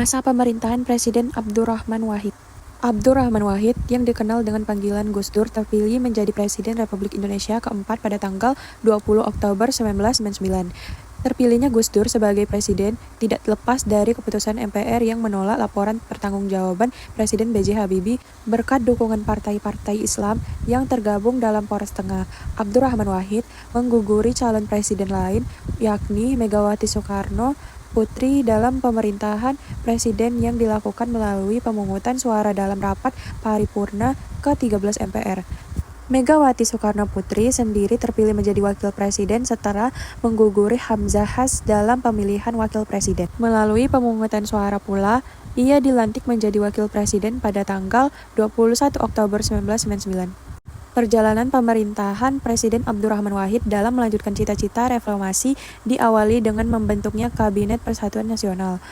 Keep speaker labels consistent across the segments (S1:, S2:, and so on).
S1: Masa pemerintahan Presiden Abdurrahman Wahid. Abdurrahman Wahid, yang dikenal dengan panggilan Gus Dur, terpilih menjadi Presiden Republik Indonesia keempat pada tanggal 20 Oktober 1999. Terpilihnya Gus Dur sebagai presiden tidak lepas dari keputusan MPR yang menolak laporan pertanggungjawaban Presiden B.J. Habibie berkat dukungan partai-partai Islam yang tergabung dalam Poros Tengah. Abdurrahman Wahid mengguguri calon presiden lain, yakni Megawati Soekarno Putri dalam pemerintahan presiden yang dilakukan melalui pemungutan suara dalam rapat paripurna ke-13 MPR. Megawati Soekarno Putri sendiri terpilih menjadi wakil presiden setelah mengguguri Hamzahas dalam pemilihan wakil presiden. Melalui pemungutan suara pula, ia dilantik menjadi wakil presiden pada tanggal 21 Oktober 1999. Perjalanan pemerintahan Presiden Abdurrahman Wahid dalam melanjutkan cita-cita reformasi diawali dengan membentuknya Kabinet Persatuan Nasional.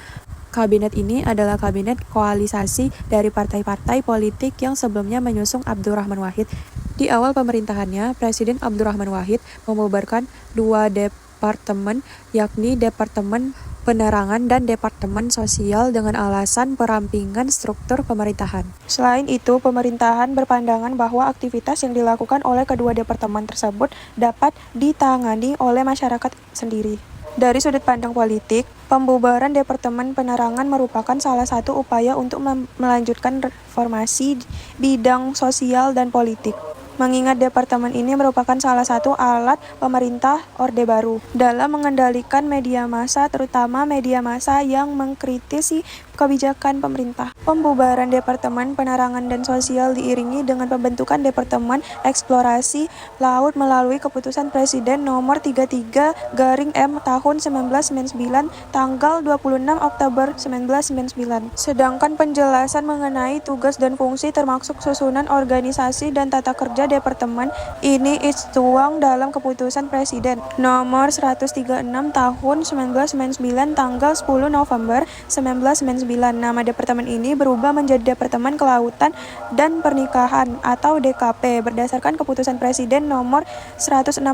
S1: Kabinet ini adalah kabinet koalisasi dari partai-partai politik yang sebelumnya menyusung Abdurrahman Wahid. Di awal pemerintahannya, Presiden Abdurrahman Wahid membubarkan dua departemen, yakni Departemen Penerangan dan Departemen Sosial dengan alasan perampingan struktur pemerintahan. Selain itu, pemerintahan berpandangan bahwa aktivitas yang dilakukan oleh kedua departemen tersebut dapat ditangani oleh masyarakat sendiri. Dari sudut pandang politik, pembubaran Departemen Penerangan merupakan salah satu upaya untuk melanjutkan reformasi bidang sosial dan politik. Mengingat departemen ini merupakan salah satu alat pemerintah Orde Baru dalam mengendalikan media massa, terutama media massa yang mengkritisi kebijakan pemerintah. Pembubaran Departemen Penerangan dan Sosial diiringi dengan pembentukan Departemen Eksplorasi Laut melalui keputusan Presiden nomor 33/M tahun 1999 tanggal 26 Oktober 1999. Sedangkan penjelasan mengenai tugas dan fungsi termasuk susunan organisasi dan tata kerja departemen ini tertuang dalam keputusan Presiden nomor 136 tahun 1999 tanggal 10 November 1999. Nama departemen ini berubah menjadi Departemen Kelautan dan Pernikahan atau DKP berdasarkan keputusan Presiden nomor 165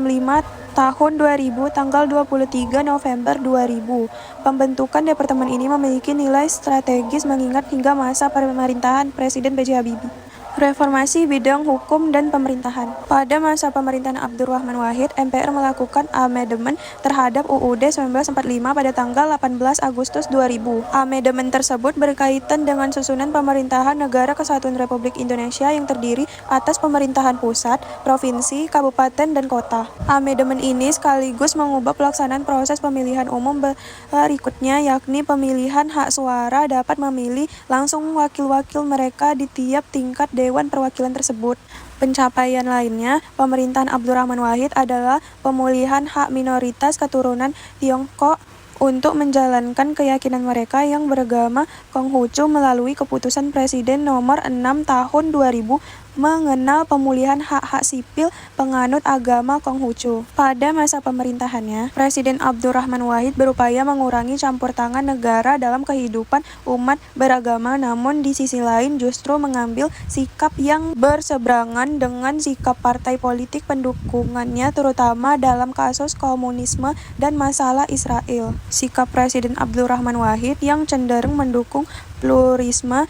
S1: tahun 2000 tanggal 23 November 2000. Pembentukan departemen ini memiliki nilai strategis mengingat hingga masa pemerintahan Presiden B.J. Habibie. Reformasi bidang hukum dan pemerintahan. Pada masa pemerintahan Abdurrahman Wahid, MPR melakukan amedemen terhadap UUD 1945 pada tanggal 18 Agustus 2000. Amedemen tersebut berkaitan dengan susunan pemerintahan Negara Kesatuan Republik Indonesia yang terdiri atas pemerintahan pusat, provinsi, kabupaten, dan kota. Amedemen ini sekaligus mengubah pelaksanaan proses pemilihan umum berikutnya, yakni pemilihan hak suara dapat memilih langsung wakil-wakil mereka di tiap tingkat Dewan Perwakilan tersebut. Pencapaian lainnya, pemerintahan Abdurrahman Wahid adalah pemulihan hak minoritas keturunan Tiongkok untuk menjalankan keyakinan mereka yang beragama Konghucu melalui keputusan Presiden nomor 6 tahun 2000 mengenal pemulihan hak-hak sipil penganut agama Konghucu. Pada masa pemerintahannya, Presiden Abdurrahman Wahid berupaya mengurangi campur tangan negara dalam kehidupan umat beragama, namun di sisi lain justru mengambil sikap yang berseberangan dengan sikap partai politik pendukungnya, terutama dalam kasus komunisme dan masalah Israel. Sikap Presiden Abdurrahman Wahid yang cenderung mendukung pluralisme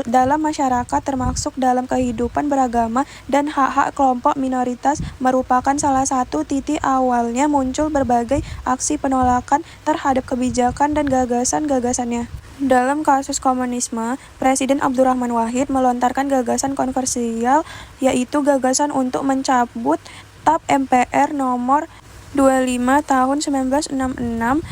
S1: dalam masyarakat termasuk dalam kehidupan beragama dan hak-hak kelompok minoritas merupakan salah satu titik awalnya muncul berbagai aksi penolakan terhadap kebijakan dan gagasan-gagasannya. Dalam kasus komunisme, Presiden Abdurrahman Wahid melontarkan gagasan kontroversial, yaitu gagasan untuk mencabut TAP MPR nomor 25 tahun 1966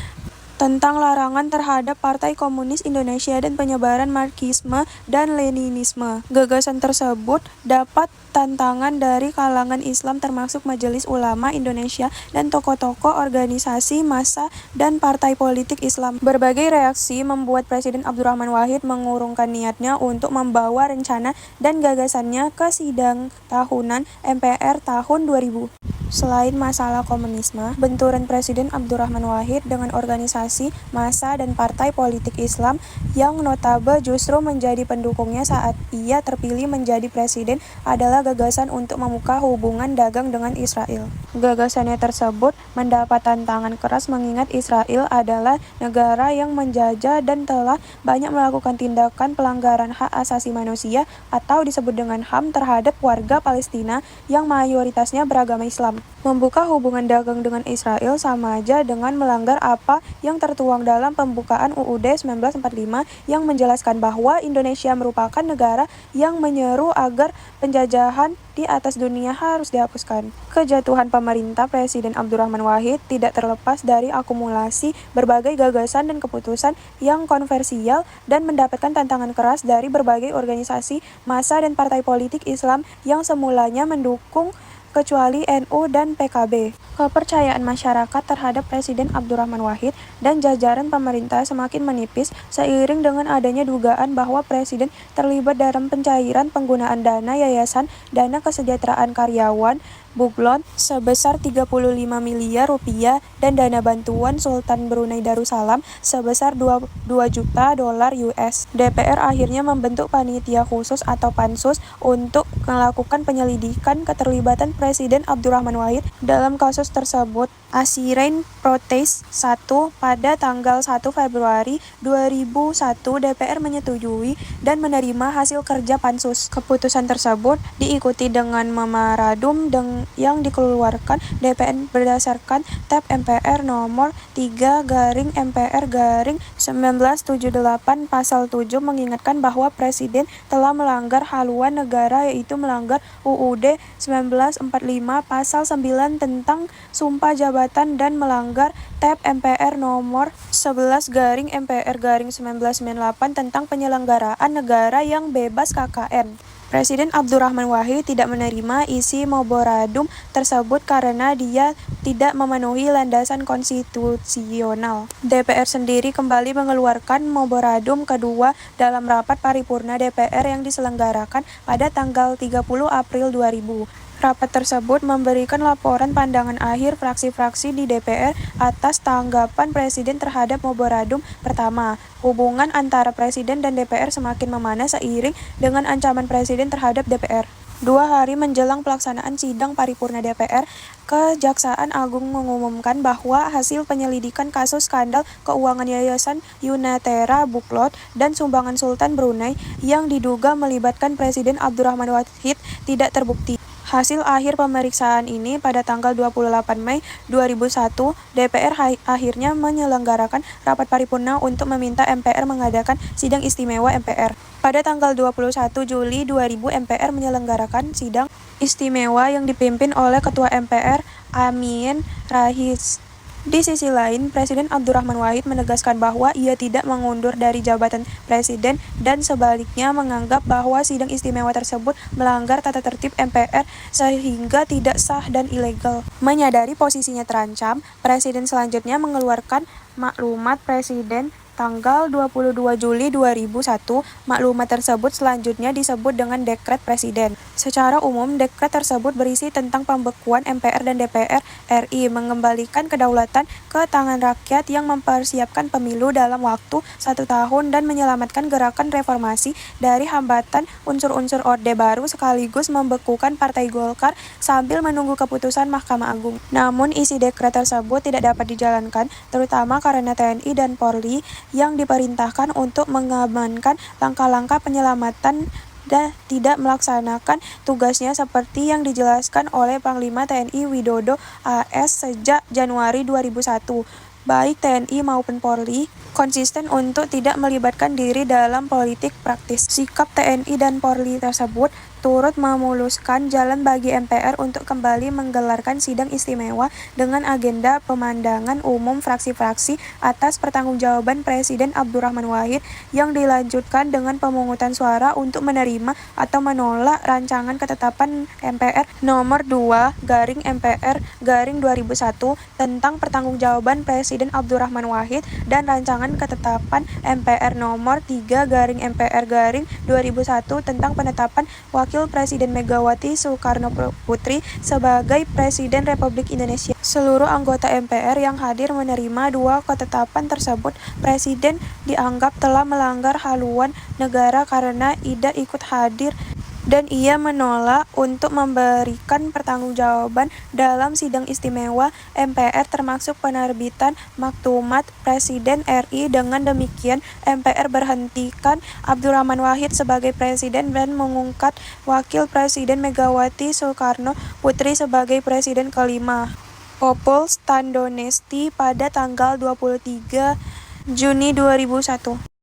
S1: tentang larangan terhadap Partai Komunis Indonesia dan penyebaran Marxisme dan Leninisme. Gagasan tersebut dapat tantangan dari kalangan Islam termasuk Majelis Ulama Indonesia dan tokoh-tokoh organisasi massa dan partai politik Islam. Berbagai reaksi membuat Presiden Abdurrahman Wahid mengurungkan niatnya untuk membawa rencana dan gagasannya ke sidang tahunan MPR tahun 2000. Selain masalah komunisme, benturan Presiden Abdurrahman Wahid dengan organisasi, massa, dan partai politik Islam yang notabene justru menjadi pendukungnya saat ia terpilih menjadi presiden adalah gagasan untuk membuka hubungan dagang dengan Israel. Gagasannya tersebut mendapat tantangan keras mengingat Israel adalah negara yang menjajah dan telah banyak melakukan tindakan pelanggaran hak asasi manusia atau disebut dengan HAM terhadap warga Palestina yang mayoritasnya beragama Islam. Membuka hubungan dagang dengan Israel sama aja dengan melanggar apa yang tertuang dalam pembukaan UUD 1945 yang menjelaskan bahwa Indonesia merupakan negara yang menyeru agar penjajahan di atas dunia harus dihapuskan. Kejatuhan pemerintah Presiden Abdurrahman Wahid tidak terlepas dari akumulasi berbagai gagasan dan keputusan yang kontroversial dan mendapatkan tantangan keras dari berbagai organisasi, massa, dan partai politik Islam yang semulanya mendukung kecuali NU dan PKB. Kepercayaan masyarakat terhadap Presiden Abdurrahman Wahid dan jajaran pemerintah semakin menipis seiring dengan adanya dugaan bahwa Presiden terlibat dalam pencairan penggunaan dana yayasan dana kesejahteraan karyawan Buglon sebesar 35 miliar rupiah dan dana bantuan Sultan Brunei Darussalam sebesar 2 juta dolar US. DPR akhirnya membentuk panitia khusus atau pansus untuk melakukan penyelidikan keterlibatan Presiden Abdurrahman Wahid dalam kasus tersebut. Asirein Protes 1 pada tanggal 1 Februari 2001 DPR menyetujui dan menerima hasil kerja pansus. Keputusan tersebut diikuti dengan memorandum yang dikeluarkan DPR berdasarkan Tab MPR nomor 3/MPR/1978 pasal 7 mengingatkan bahwa Presiden telah melanggar haluan negara yaitu melanggar UUD 1945 pasal 9 tentang sumpah jabatan dan melanggar Tab MPR nomor 11/MPR/1998 tentang penyelenggaraan negara yang bebas KKN. Presiden Abdurrahman Wahid tidak menerima isi memorandum tersebut karena dia tidak memenuhi landasan konstitusional. DPR sendiri kembali mengeluarkan memorandum kedua dalam rapat paripurna DPR yang diselenggarakan pada tanggal 30 April 2000. Rapat tersebut memberikan laporan pandangan akhir fraksi-fraksi di DPR atas tanggapan Presiden terhadap memorandum pertama. Hubungan antara Presiden dan DPR semakin memanas seiring dengan ancaman Presiden terhadap DPR. 2 hari menjelang pelaksanaan sidang paripurna DPR, Kejaksaan Agung mengumumkan bahwa hasil penyelidikan kasus skandal keuangan Yayasan Yunatera Buglon dan sumbangan Sultan Brunei yang diduga melibatkan Presiden Abdurrahman Wahid tidak terbukti. Hasil akhir pemeriksaan ini pada tanggal 28 Mei 2001, DPR akhirnya menyelenggarakan rapat paripurna untuk meminta MPR mengadakan sidang istimewa MPR. Pada tanggal 21 Juli 2000, MPR menyelenggarakan sidang istimewa yang dipimpin oleh Ketua MPR Amin Rais. Di sisi lain, Presiden Abdurrahman Wahid menegaskan bahwa ia tidak mengundur dari jabatan presiden dan sebaliknya menganggap bahwa sidang istimewa tersebut melanggar tata tertib MPR sehingga tidak sah dan ilegal. Menyadari posisinya terancam, Presiden selanjutnya mengeluarkan maklumat Presiden tanggal 22 Juli 2001. Maklumat tersebut selanjutnya disebut dengan Dekret Presiden. Secara umum, dekret tersebut berisi tentang pembekuan MPR dan DPR RI, mengembalikan kedaulatan ke tangan rakyat yang mempersiapkan pemilu dalam waktu 1 tahun dan menyelamatkan gerakan reformasi dari hambatan unsur-unsur Orde Baru sekaligus membekukan Partai Golkar sambil menunggu keputusan Mahkamah Agung. Namun isi dekret tersebut tidak dapat dijalankan, terutama karena TNI dan Polri yang diperintahkan untuk mengamankan langkah-langkah penyelamatan dan tidak melaksanakan tugasnya seperti yang dijelaskan oleh Panglima TNI Widodo AS sejak Januari 2001. Baik TNI maupun Polri konsisten untuk tidak melibatkan diri dalam politik praktis. Sikap TNI dan Polri tersebut turut memuluskan jalan bagi MPR untuk kembali menggelarkan sidang istimewa dengan agenda pemandangan umum fraksi-fraksi atas pertanggungjawaban Presiden Abdurrahman Wahid yang dilanjutkan dengan pemungutan suara untuk menerima atau menolak rancangan ketetapan MPR nomor 2/MPR/2001 tentang pertanggungjawaban Presiden Abdurrahman Wahid dan rancangan ketetapan MPR nomor 3/MPR/2001 tentang penetapan wakil Wakil Presiden Megawati Soekarno Putri sebagai Presiden Republik Indonesia. Seluruh anggota MPR yang hadir menerima dua ketetapan tersebut. Presiden dianggap telah melanggar haluan negara karena tidak ikut hadir dan ia menolak untuk memberikan pertanggungjawaban dalam sidang istimewa MPR termasuk penerbitan maklumat Presiden RI. Dengan demikian, MPR berhentikan Abdurrahman Wahid sebagai Presiden dan mengangkat Wakil Presiden Megawati Soekarno Putri sebagai Presiden kelima. Popul Standonesti pada tanggal 23 Juni 2001.